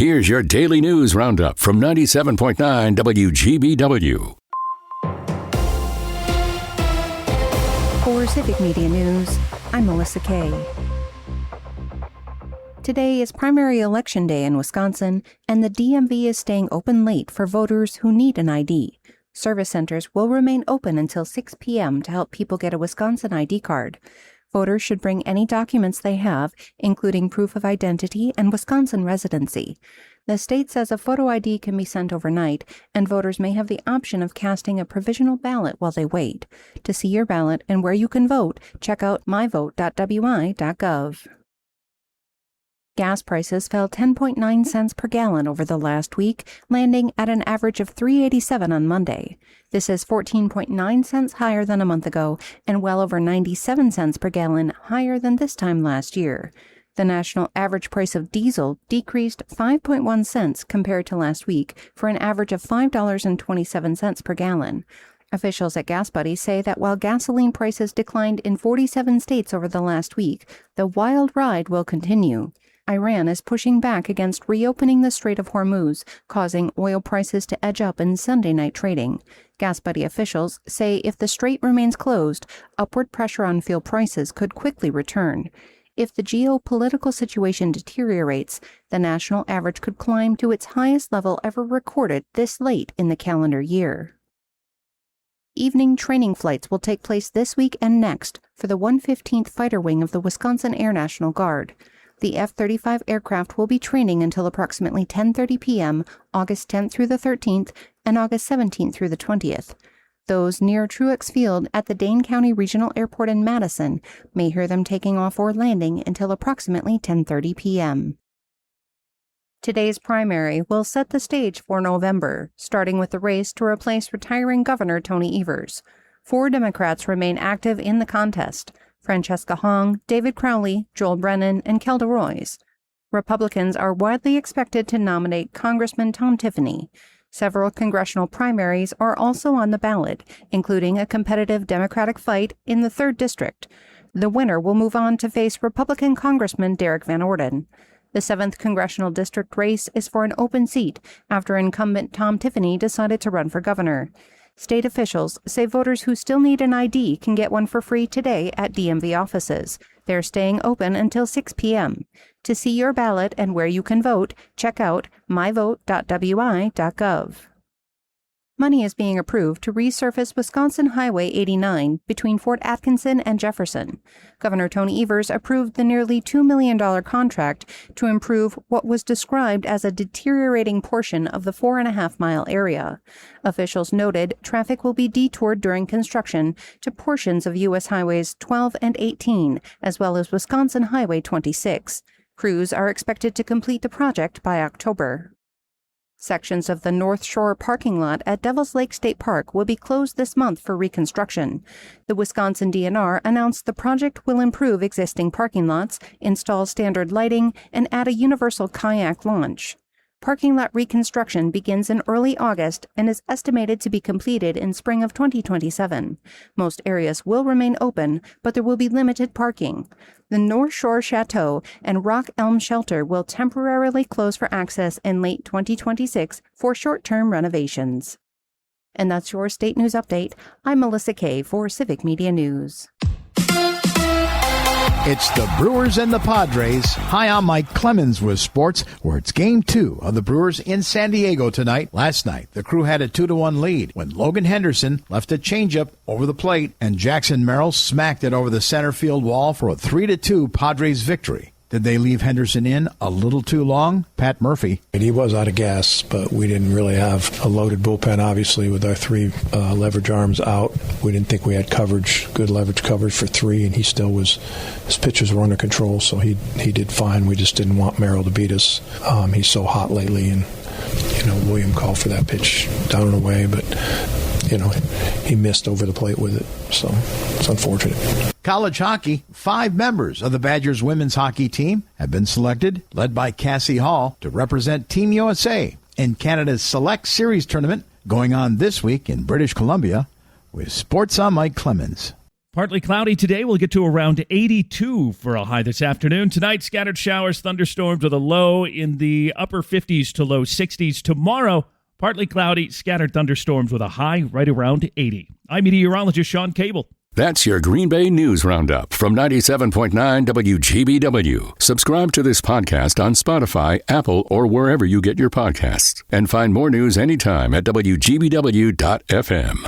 Here's your daily news roundup from 97.9 WGBW. For Civic Media News, I'm Melissa Kay. Today is primary election day in Wisconsin, and the DMV is staying open late for voters who need an ID. Service centers will remain open until 6 p.m. to help people get a Wisconsin ID card. Voters should bring any documents they have, including proof of identity and Wisconsin residency. The state says a photo ID can be sent overnight, and voters may have the option of casting a provisional ballot while they wait. To see your ballot and where you can vote, check out myvote.wi.gov. Gas prices fell 10.9 cents per gallon over the last week, landing at an average of $3.87 on Monday. This is 14.9 cents higher than a month ago and well over 97 cents per gallon higher than this time last year. The national average price of diesel decreased 5.1 cents compared to last week for an average of $5.27 per gallon. Officials at Gas Buddy say that while gasoline prices declined in 47 states over the last week, the wild ride will continue. Iran is pushing back against reopening the Strait of Hormuz, causing oil prices to edge up in Sunday night trading. Gas Buddy officials say if the strait remains closed, upward pressure on fuel prices could quickly return. If the geopolitical situation deteriorates, the national average could climb to its highest level ever recorded this late in the calendar year. Evening training flights will take place this week and next for the 115th Fighter Wing of the Wisconsin Air National Guard. The F-35 aircraft will be training until approximately 10:30 p.m., August 10th through the 13th, and August 17th through the 20th. Those near Truex Field at the Dane County Regional Airport in Madison may hear them taking off or landing until approximately 10:30 p.m. Today's primary will set the stage for November, starting with the race to replace retiring Governor Tony Evers. 4 Democrats remain active in the contest: Francesca Hong, David Crowley, Joel Brennan, and Kelda Roys. Republicans are widely expected to nominate Congressman Tom Tiffany. Several congressional primaries are also on the ballot, including a competitive Democratic fight in the 3rd District. The winner will move on to face Republican Congressman Derek Van Orden. The 7th Congressional District race is for an open seat after incumbent Tom Tiffany decided to run for governor. State officials say voters who still need an ID can get one for free today at DMV offices. They're staying open until 6 p.m. To see your ballot and where you can vote, check out myvote.wi.gov. Money is being approved to resurface Wisconsin Highway 89 between Fort Atkinson and Jefferson. Governor Tony Evers approved the nearly $2 million contract to improve what was described as a deteriorating portion of the 4.5-mile area. Officials noted traffic will be detoured during construction to portions of U.S. Highways 12 and 18, as well as Wisconsin Highway 26. Crews are expected to complete the project by October. Sections of the North Shore parking lot at Devil's Lake State Park will be closed this month for reconstruction. The Wisconsin DNR announced the project will improve existing parking lots, install standard lighting, and add a universal kayak launch. Parking lot reconstruction begins in early August and is estimated to be completed in spring of 2027. Most areas will remain open, but there will be limited parking. The North Shore Chateau and Rock Elm Shelter will temporarily close for access in late 2026 for short-term renovations. And that's your state news update. I'm Melissa Kay for Civic Media News. It's the Brewers and the Padres. Hi, I'm Mike Clemens with sports, where it's Game 2 of the Brewers in San Diego tonight. Last night, the Crew had a 2-1 lead when Logan Henderson left a changeup over the plate, and Jackson Merrill smacked it over the center field wall for a 3-2 Padres victory. Did they leave Henderson in a little too long? Pat Murphy. He was out of gas, but we didn't really have a loaded bullpen, obviously, with our 3 leverage arms out. We didn't think we had coverage, good leverage coverage for 3, and he still was, his pitches were under control, so he did fine. We just didn't want Merrill to beat us. He's so hot lately, and, William called for that pitch down and away, but, he missed over the plate with it, so it's unfortunate. College hockey, 5 members of the Badgers women's hockey team have been selected, led by Cassie Hall, to represent Team USA in Canada's Select Series tournament going on this week in British Columbia. With sports, I'm Mike Clemens. Partly cloudy today. We'll get to around 82 for a high this afternoon. Tonight, scattered showers, thunderstorms with a low in the upper 50s to low 60s. Tomorrow, partly cloudy, scattered thunderstorms with a high right around 80. I'm meteorologist Sean Cable. That's your Green Bay News Roundup from 97.9 WGBW. Subscribe to this podcast on Spotify, Apple, or wherever you get your podcasts. And find more news anytime at WGBW.FM.